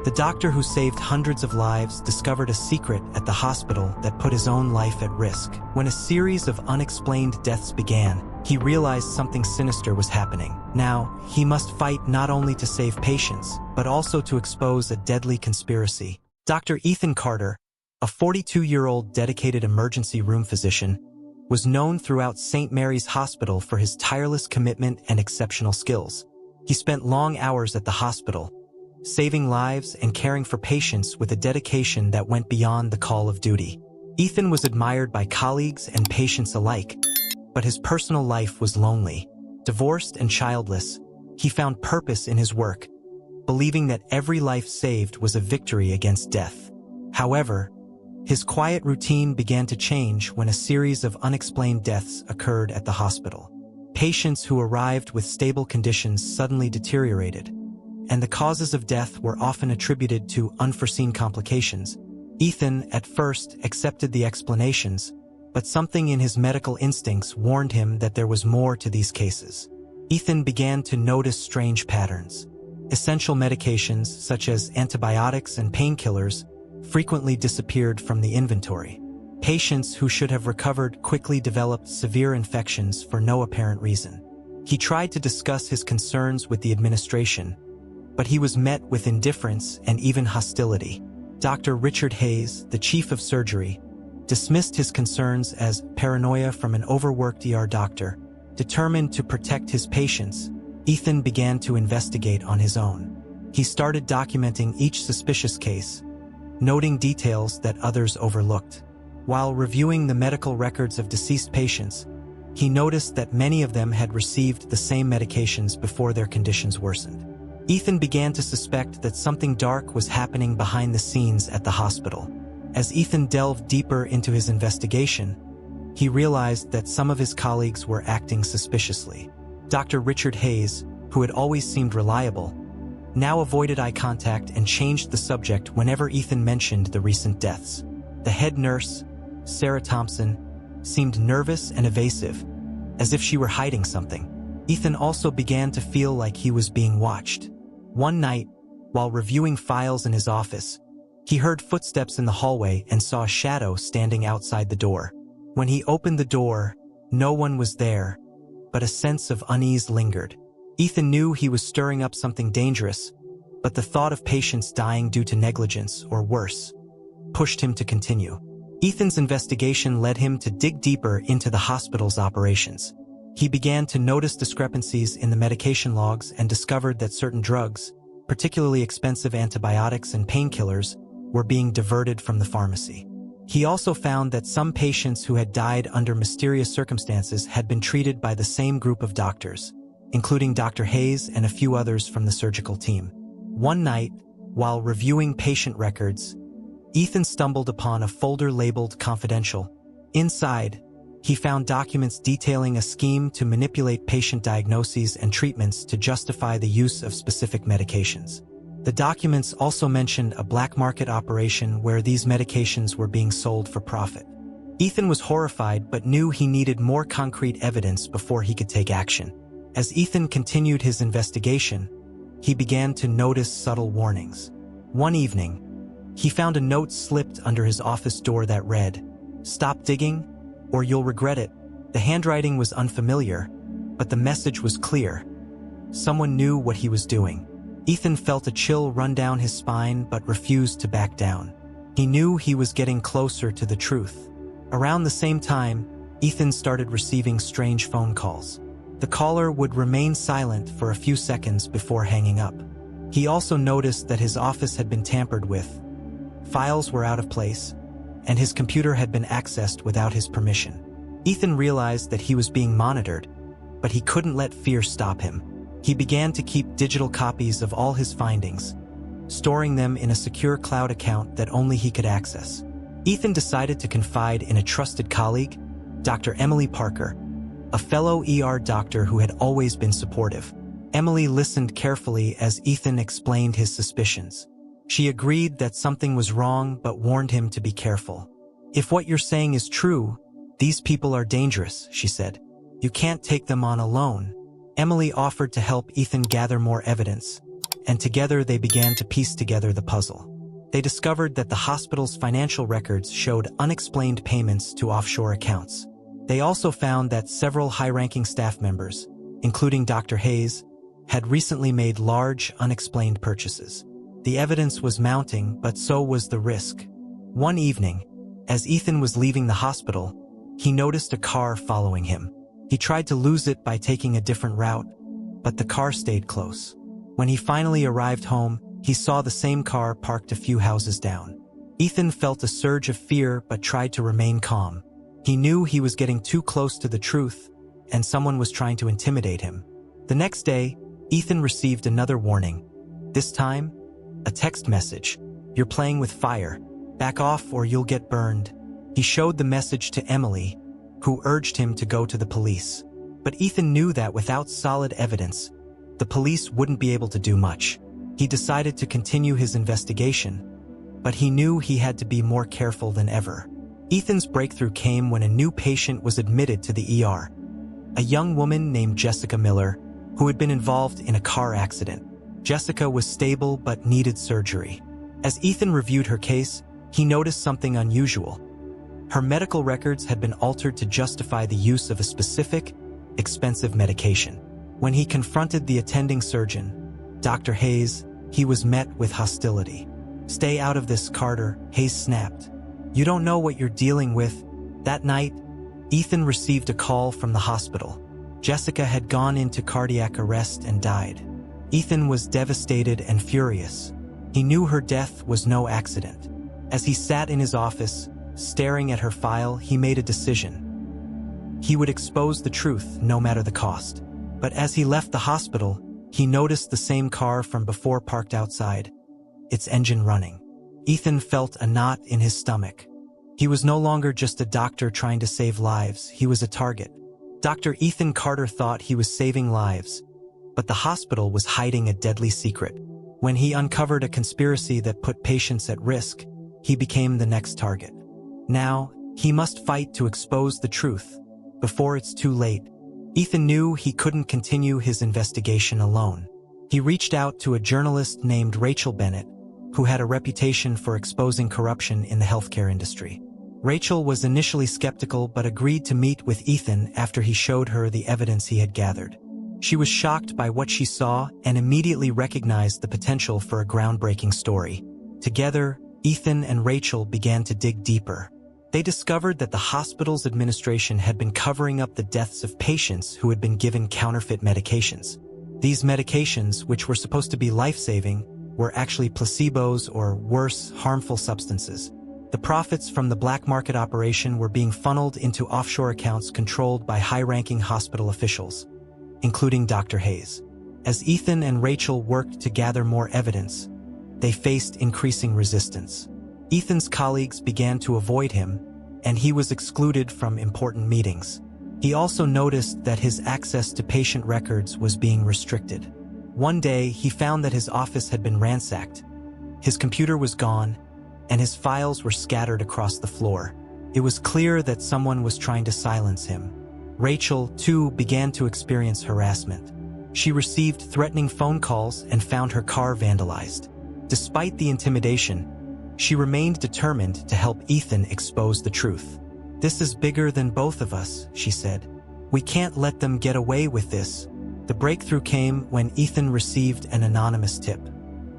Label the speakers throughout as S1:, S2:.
S1: The doctor who saved hundreds of lives discovered a secret at the hospital that put his own life at risk. When a series of unexplained deaths began, he realized something sinister was happening. Now, he must fight not only to save patients, but also to expose a deadly conspiracy. Dr. Ethan Carter, a 42-year-old dedicated emergency room physician, was known throughout St. Mary's Hospital for his tireless commitment and exceptional skills. He spent long hours at the hospital, saving lives and caring for patients with a dedication that went beyond the call of duty. Ethan was admired by colleagues and patients alike, but his personal life was lonely. Divorced and childless, he found purpose in his work, believing that every life saved was a victory against death. However, his quiet routine began to change when a series of unexplained deaths occurred at the hospital. Patients who arrived with stable conditions suddenly deteriorated, and the causes of death were often attributed to unforeseen complications. Ethan, at first, accepted the explanations, but something in his medical instincts warned him that there was more to these cases. Ethan began to notice strange patterns. Essential medications, such as antibiotics and painkillers, frequently disappeared from the inventory. Patients who should have recovered quickly developed severe infections for no apparent reason. He tried to discuss his concerns with the administration, but he was met with indifference and even hostility. Dr. Richard Hayes, the chief of surgery, dismissed his concerns as paranoia from an overworked ER doctor. Determined to protect his patients, Ethan began to investigate on his own. He started documenting each suspicious case, noting details that others overlooked. While reviewing the medical records of deceased patients, he noticed that many of them had received the same medications before their conditions worsened. Ethan began to suspect that something dark was happening behind the scenes at the hospital. As Ethan delved deeper into his investigation, he realized that some of his colleagues were acting suspiciously. Dr. Richard Hayes, who had always seemed reliable, now avoided eye contact and changed the subject whenever Ethan mentioned the recent deaths. The head nurse, Sarah Thompson, seemed nervous and evasive, as if she were hiding something. Ethan also began to feel like he was being watched. One night, while reviewing files in his office, he heard footsteps in the hallway and saw a shadow standing outside the door. When he opened the door, no one was there, but a sense of unease lingered. Ethan knew he was stirring up something dangerous, but the thought of patients dying due to negligence or worse pushed him to continue. Ethan's investigation led him to dig deeper into the hospital's operations. He began to notice discrepancies in the medication logs and discovered that certain drugs, particularly expensive antibiotics and painkillers, were being diverted from the pharmacy. He also found that some patients who had died under mysterious circumstances had been treated by the same group of doctors, including Dr. Hayes and a few others from the surgical team. One night, while reviewing patient records, Ethan stumbled upon a folder labeled confidential. Inside, he found documents detailing a scheme to manipulate patient diagnoses and treatments to justify the use of specific medications. The documents also mentioned a black market operation where these medications were being sold for profit. Ethan was horrified but knew he needed more concrete evidence before he could take action. As Ethan continued his investigation, he began to notice subtle warnings. One evening, he found a note slipped under his office door that read, "Stop digging, or you'll regret it." The handwriting was unfamiliar, but the message was clear. Someone knew what he was doing. Ethan felt a chill run down his spine but refused to back down. He knew he was getting closer to the truth. Around the same time, Ethan started receiving strange phone calls. The caller would remain silent for a few seconds before hanging up. He also noticed that his office had been tampered with. Files were out of place, and his computer had been accessed without his permission. Ethan realized that he was being monitored, but he couldn't let fear stop him. He began to keep digital copies of all his findings, storing them in a secure cloud account that only he could access. Ethan decided to confide in a trusted colleague, Dr. Emily Parker, a fellow ER doctor who had always been supportive. Emily listened carefully as Ethan explained his suspicions. She agreed that something was wrong but warned him to be careful. "If what you're saying is true, these people are dangerous," she said. "You can't take them on alone." Emily offered to help Ethan gather more evidence, and together they began to piece together the puzzle. They discovered that the hospital's financial records showed unexplained payments to offshore accounts. They also found that several high-ranking staff members, including Dr. Hayes, had recently made large, unexplained purchases. The evidence was mounting, but so was the risk. One evening, as Ethan was leaving the hospital, he noticed a car following him. He tried to lose it by taking a different route, but the car stayed close. When he finally arrived home, he saw the same car parked a few houses down. Ethan felt a surge of fear but tried to remain calm. He knew he was getting too close to the truth, and someone was trying to intimidate him. The next day, Ethan received another warning. This time, a text message. "You're playing with fire. Back off or you'll get burned." He showed the message to Emily, who urged him to go to the police. But Ethan knew that without solid evidence, the police wouldn't be able to do much. He decided to continue his investigation, but he knew he had to be more careful than ever. Ethan's breakthrough came when a new patient was admitted to the ER. A young woman named Jessica Miller, who had been involved in a car accident. Jessica was stable but needed surgery. As Ethan reviewed her case, he noticed something unusual. Her medical records had been altered to justify the use of a specific, expensive medication. When he confronted the attending surgeon, Dr. Hayes, he was met with hostility. "Stay out of this, Carter," Hayes snapped. "You don't know what you're dealing with." That night, Ethan received a call from the hospital. Jessica had gone into cardiac arrest and died. Ethan was devastated and furious. He knew her death was no accident. As he sat in his office, staring at her file, he made a decision. He would expose the truth, no matter the cost. But as he left the hospital, he noticed the same car from before parked outside, its engine running. Ethan felt a knot in his stomach. He was no longer just a doctor trying to save lives, he was a target. Dr. Ethan Carter thought he was saving lives, but the hospital was hiding a deadly secret. When he uncovered a conspiracy that put patients at risk, he became the next target. Now, he must fight to expose the truth, before it's too late. Ethan knew he couldn't continue his investigation alone. He reached out to a journalist named Rachel Bennett, who had a reputation for exposing corruption in the healthcare industry. Rachel was initially skeptical but agreed to meet with Ethan after he showed her the evidence he had gathered. She was shocked by what she saw and immediately recognized the potential for a groundbreaking story. Together, Ethan and Rachel began to dig deeper. They discovered that the hospital's administration had been covering up the deaths of patients who had been given counterfeit medications. These medications, which were supposed to be life-saving, were actually placebos or worse, harmful substances. The profits from the black market operation were being funneled into offshore accounts controlled by high-ranking hospital officials, including Dr. Hayes. As Ethan and Rachel worked to gather more evidence, they faced increasing resistance. Ethan's colleagues began to avoid him, and he was excluded from important meetings. He also noticed that his access to patient records was being restricted. One day, he found that his office had been ransacked. His computer was gone, and his files were scattered across the floor. It was clear that someone was trying to silence him. Rachel, too, began to experience harassment. She received threatening phone calls and found her car vandalized. Despite the intimidation, she remained determined to help Ethan expose the truth. "This is bigger than both of us," she said. "We can't let them get away with this." The breakthrough came when Ethan received an anonymous tip.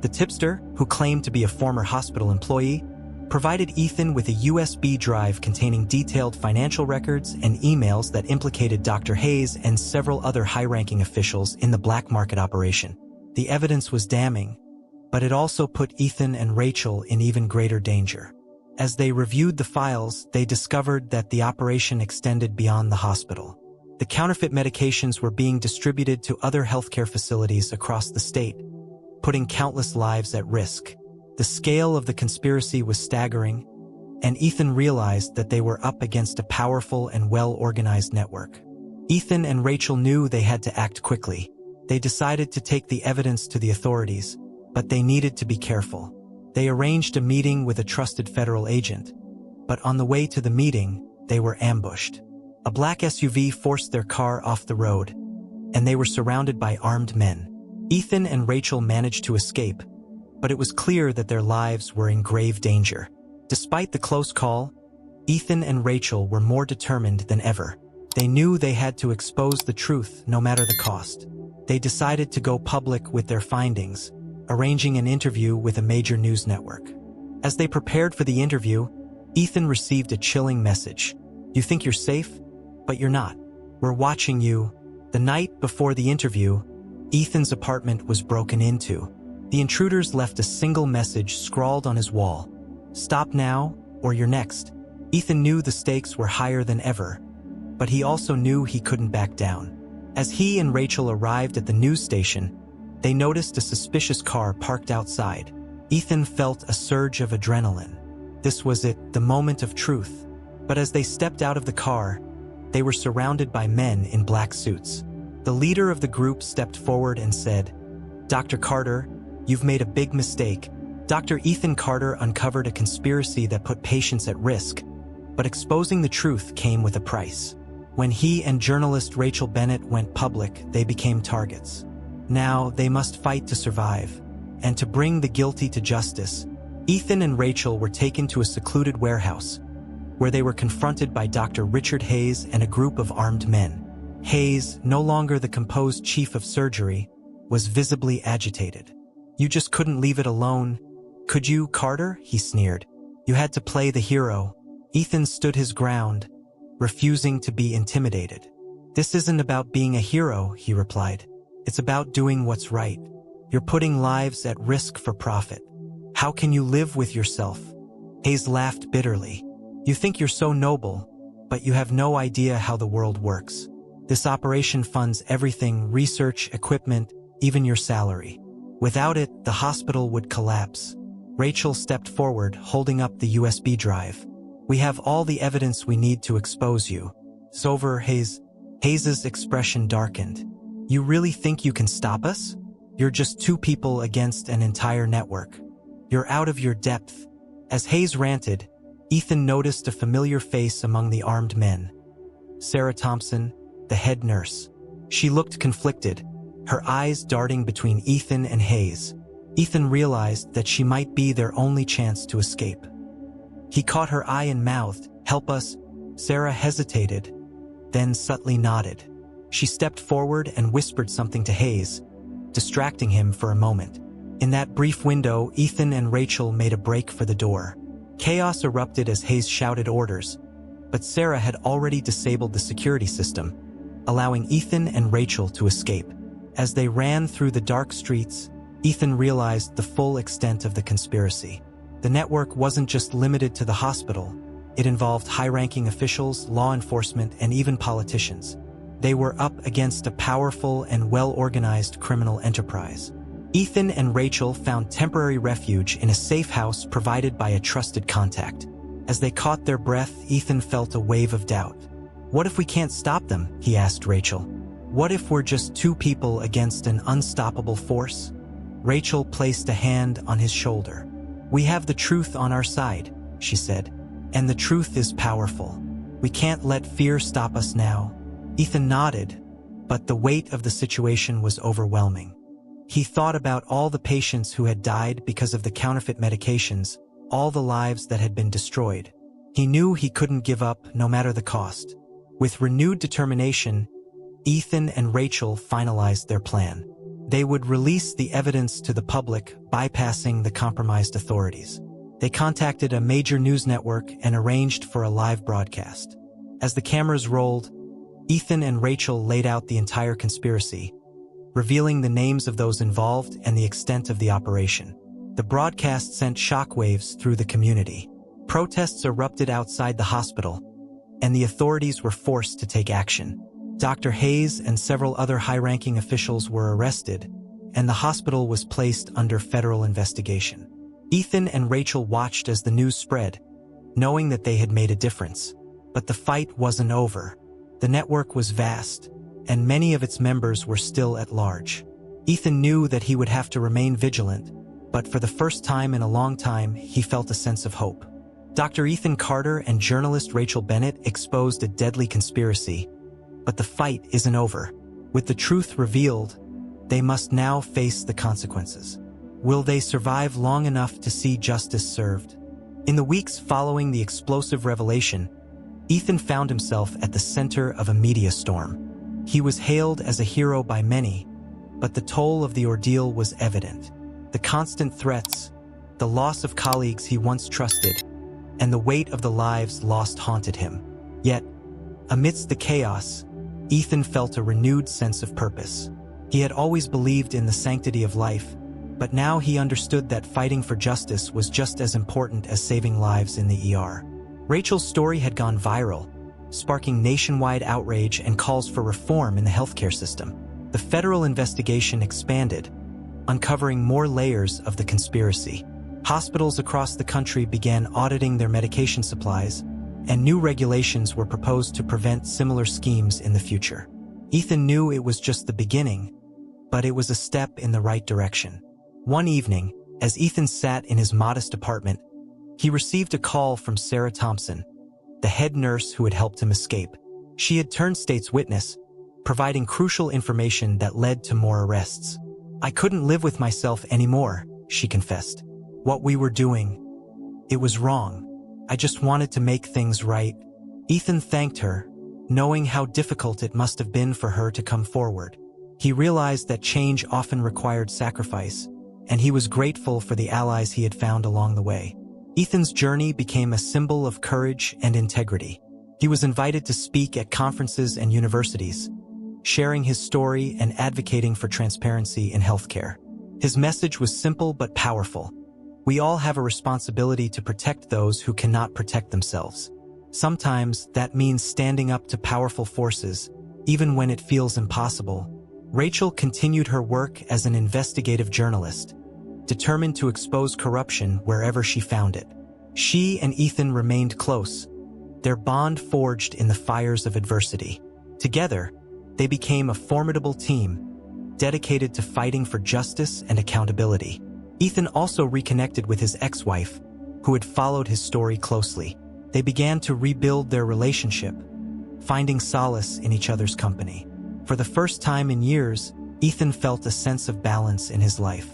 S1: The tipster, who claimed to be a former hospital employee, provided Ethan with a USB drive containing detailed financial records and emails that implicated Dr. Hayes and several other high-ranking officials in the black market operation. The evidence was damning, but it also put Ethan and Rachel in even greater danger. As they reviewed the files, they discovered that the operation extended beyond the hospital. The counterfeit medications were being distributed to other healthcare facilities across the state, putting countless lives at risk. The scale of the conspiracy was staggering, and Ethan realized that they were up against a powerful and well-organized network. Ethan and Rachel knew they had to act quickly. They decided to take the evidence to the authorities, but they needed to be careful. They arranged a meeting with a trusted federal agent, but on the way to the meeting, they were ambushed. A black SUV forced their car off the road, and they were surrounded by armed men. Ethan and Rachel managed to escape, but it was clear that their lives were in grave danger. Despite the close call, Ethan and Rachel were more determined than ever. They knew they had to expose the truth no matter the cost. They decided to go public with their findings, arranging an interview with a major news network. As they prepared for the interview, Ethan received a chilling message. "You think you're safe? But you're not. We're watching you." The night before the interview, Ethan's apartment was broken into. The intruders left a single message scrawled on his wall: "Stop now, or you're next." Ethan knew the stakes were higher than ever, but he also knew he couldn't back down. As he and Rachel arrived at the news station, they noticed a suspicious car parked outside. Ethan felt a surge of adrenaline. This was it, the moment of truth. But as they stepped out of the car, they were surrounded by men in black suits. The leader of the group stepped forward and said, "Dr. Carter, you've made a big mistake." Dr. Ethan Carter uncovered a conspiracy that put patients at risk, but exposing the truth came with a price. When he and journalist Rachel Bennett went public, they became targets. Now they must fight to survive, and to bring the guilty to justice. Ethan and Rachel were taken to a secluded warehouse, where they were confronted by Dr. Richard Hayes and a group of armed men. Hayes, no longer the composed chief of surgery, was visibly agitated. "You just couldn't leave it alone, could you, Carter?" he sneered. "You had to play the hero." Ethan stood his ground, refusing to be intimidated. "This isn't about being a hero," he replied. "It's about doing what's right. You're putting lives at risk for profit. How can you live with yourself?" Hayes laughed bitterly. "You think you're so noble, but you have no idea how the world works. This operation funds everything: research, equipment, even your salary. Without it, the hospital would collapse." Rachel stepped forward, holding up the USB drive. "We have all the evidence we need to expose you." "Sover, Hayes." Hayes's expression darkened. "You really think you can stop us? You're just two people against an entire network. You're out of your depth." As Hayes ranted, Ethan noticed a familiar face among the armed men. Sarah Thompson, the head nurse. She looked conflicted, her eyes darting between Ethan and Hayes. Ethan realized that she might be their only chance to escape. He caught her eye and mouthed, "Help us." Sarah hesitated, then subtly nodded. She stepped forward and whispered something to Hayes, distracting him for a moment. In that brief window, Ethan and Rachel made a break for the door. Chaos erupted as Hayes shouted orders, but Sarah had already disabled the security system, allowing Ethan and Rachel to escape. As they ran through the dark streets, Ethan realized the full extent of the conspiracy. The network wasn't just limited to the hospital. It involved high-ranking officials, law enforcement, and even politicians. They were up against a powerful and well-organized criminal enterprise. Ethan and Rachel found temporary refuge in a safe house provided by a trusted contact. As they caught their breath, Ethan felt a wave of doubt. "What if we can't stop them?" he asked Rachel. "What if we're just two people against an unstoppable force?" Rachel placed a hand on his shoulder. "We have the truth on our side," she said, "and the truth is powerful. We can't let fear stop us now." Ethan nodded, but the weight of the situation was overwhelming. He thought about all the patients who had died because of the counterfeit medications, all the lives that had been destroyed. He knew he couldn't give up, no matter the cost. With renewed determination, Ethan and Rachel finalized their plan. They would release the evidence to the public, bypassing the compromised authorities. They contacted a major news network and arranged for a live broadcast. As the cameras rolled, Ethan and Rachel laid out the entire conspiracy, revealing the names of those involved and the extent of the operation. The broadcast sent shockwaves through the community. Protests erupted outside the hospital, and the authorities were forced to take action. Dr. Hayes and several other high-ranking officials were arrested, and the hospital was placed under federal investigation. Ethan and Rachel watched as the news spread, knowing that they had made a difference. But the fight wasn't over. The network was vast, and many of its members were still at large. Ethan knew that he would have to remain vigilant, but for the first time in a long time, he felt a sense of hope. Dr. Ethan Carter and journalist Rachel Bennett exposed a deadly conspiracy, but the fight isn't over. With the truth revealed, They must now face the consequences. Will they survive long enough to see justice served? In the weeks following the explosive revelation, Ethan found himself at the center of a media storm. He was hailed as a hero by many, but the toll of the ordeal was evident. The constant threats, the loss of colleagues he once trusted, and the weight of the lives lost haunted him. Yet, amidst the chaos, Ethan felt a renewed sense of purpose. He had always believed in the sanctity of life, but now he understood that fighting for justice was just as important as saving lives in the ER. Rachel's story had gone viral, sparking nationwide outrage and calls for reform in the healthcare system. The federal investigation expanded, uncovering more layers of the conspiracy. Hospitals across the country began auditing their medication supplies, and new regulations were proposed to prevent similar schemes in the future. Ethan knew it was just the beginning, but it was a step in the right direction. One evening, as Ethan sat in his modest apartment, he received a call from Sarah Thompson, the head nurse who had helped him escape. She had turned state's witness, providing crucial information that led to more arrests. "I couldn't live with myself anymore," she confessed. "What we were doing, it was wrong. I just wanted to make things right." Ethan thanked her, knowing how difficult it must have been for her to come forward. He realized that change often required sacrifice, and he was grateful for the allies he had found along the way. Ethan's journey became a symbol of courage and integrity. He was invited to speak at conferences and universities, sharing his story and advocating for transparency in healthcare. His message was simple but powerful. We all have a responsibility to protect those who cannot protect themselves. Sometimes that means standing up to powerful forces, even when it feels impossible. Rachel continued her work as an investigative journalist, determined to expose corruption wherever she found it. She and Ethan remained close, their bond forged in the fires of adversity. Together, they became a formidable team, dedicated to fighting for justice and accountability. Ethan also reconnected with his ex-wife, who had followed his story closely. They began to rebuild their relationship, finding solace in each other's company. For the first time in years, Ethan felt a sense of balance in his life.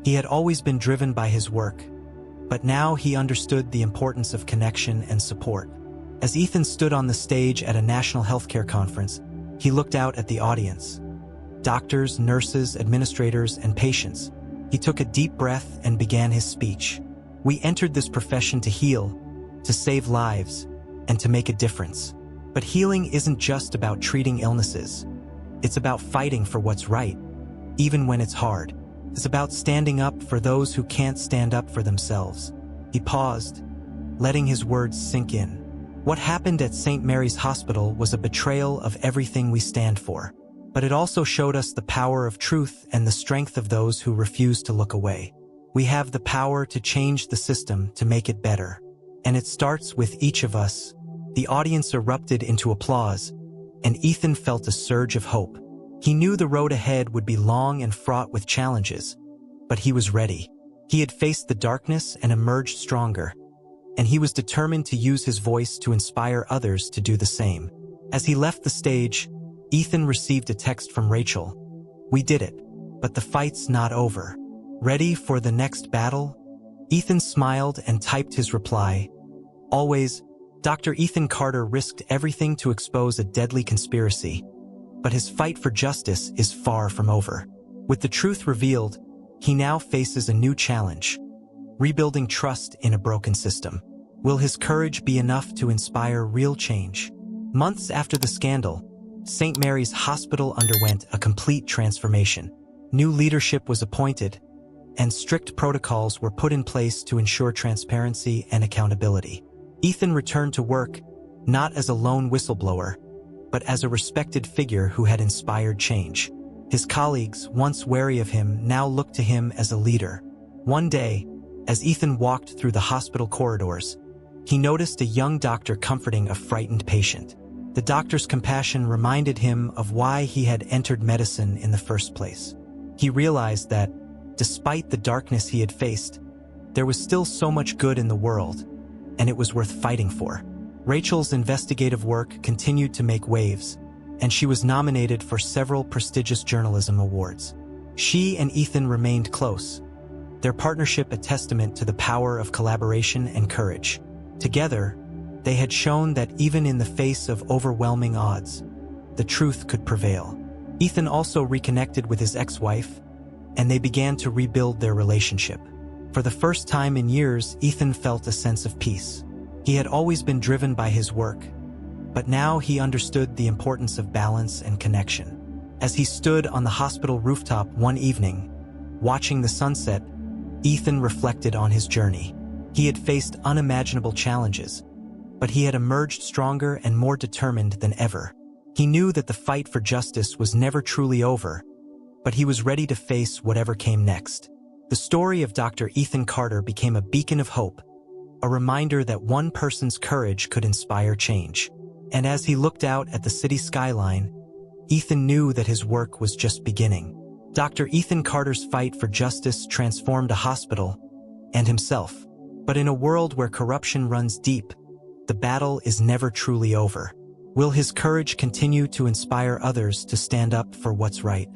S1: He had always been driven by his work, but now he understood the importance of connection and support. As Ethan stood on the stage at a national healthcare conference, he looked out at the audience. Doctors, nurses, administrators, and patients. He took a deep breath and began his speech. "We entered this profession to heal, to save lives, and to make a difference. But healing isn't just about treating illnesses. It's about fighting for what's right, even when it's hard. It's about standing up for those who can't stand up for themselves." He paused, letting his words sink in. What happened at St. Mary's Hospital was a betrayal of everything we stand for. But it also showed us the power of truth and the strength of those who refuse to look away. We have the power to change the system to make it better. And it starts with each of us. The audience erupted into applause, and Ethan felt a surge of hope. He knew the road ahead would be long and fraught with challenges, but he was ready. He had faced the darkness and emerged stronger, and he was determined to use his voice to inspire others to do the same. As he left the stage, Ethan received a text from Rachel. "We did it, but the fight's not over. Ready for the next battle?" Ethan smiled and typed his reply. "Always, Dr. Ethan Carter risked everything to expose a deadly conspiracy, but his fight for justice is far from over." With the truth revealed, he now faces a new challenge: rebuilding trust in a broken system. Will his courage be enough to inspire real change? Months after the scandal, St. Mary's Hospital underwent a complete transformation. New leadership was appointed, and strict protocols were put in place to ensure transparency and accountability. Ethan returned to work, not as a lone whistleblower, but as a respected figure who had inspired change. His colleagues, once wary of him, now looked to him as a leader. One day, as Ethan walked through the hospital corridors, he noticed a young doctor comforting a frightened patient. The doctor's compassion reminded him of why he had entered medicine in the first place. He realized that, despite the darkness he had faced, there was still so much good in the world, and it was worth fighting for. Rachel's investigative work continued to make waves, and she was nominated for several prestigious journalism awards. She and Ethan remained close, their partnership a testament to the power of collaboration and courage. Together, they had shown that even in the face of overwhelming odds, the truth could prevail. Ethan also reconnected with his ex-wife, and they began to rebuild their relationship. For the first time in years, Ethan felt a sense of peace. He had always been driven by his work, but now he understood the importance of balance and connection. As he stood on the hospital rooftop one evening, watching the sunset, Ethan reflected on his journey. He had faced unimaginable challenges, but he had emerged stronger and more determined than ever. He knew that the fight for justice was never truly over, but he was ready to face whatever came next. The story of Dr. Ethan Carter became a beacon of hope, a reminder that one person's courage could inspire change. And as he looked out at the city skyline, Ethan knew that his work was just beginning. Dr. Ethan Carter's fight for justice transformed a hospital and himself. But in a world where corruption runs deep, the battle is never truly over. Will his courage continue to inspire others to stand up for what's right?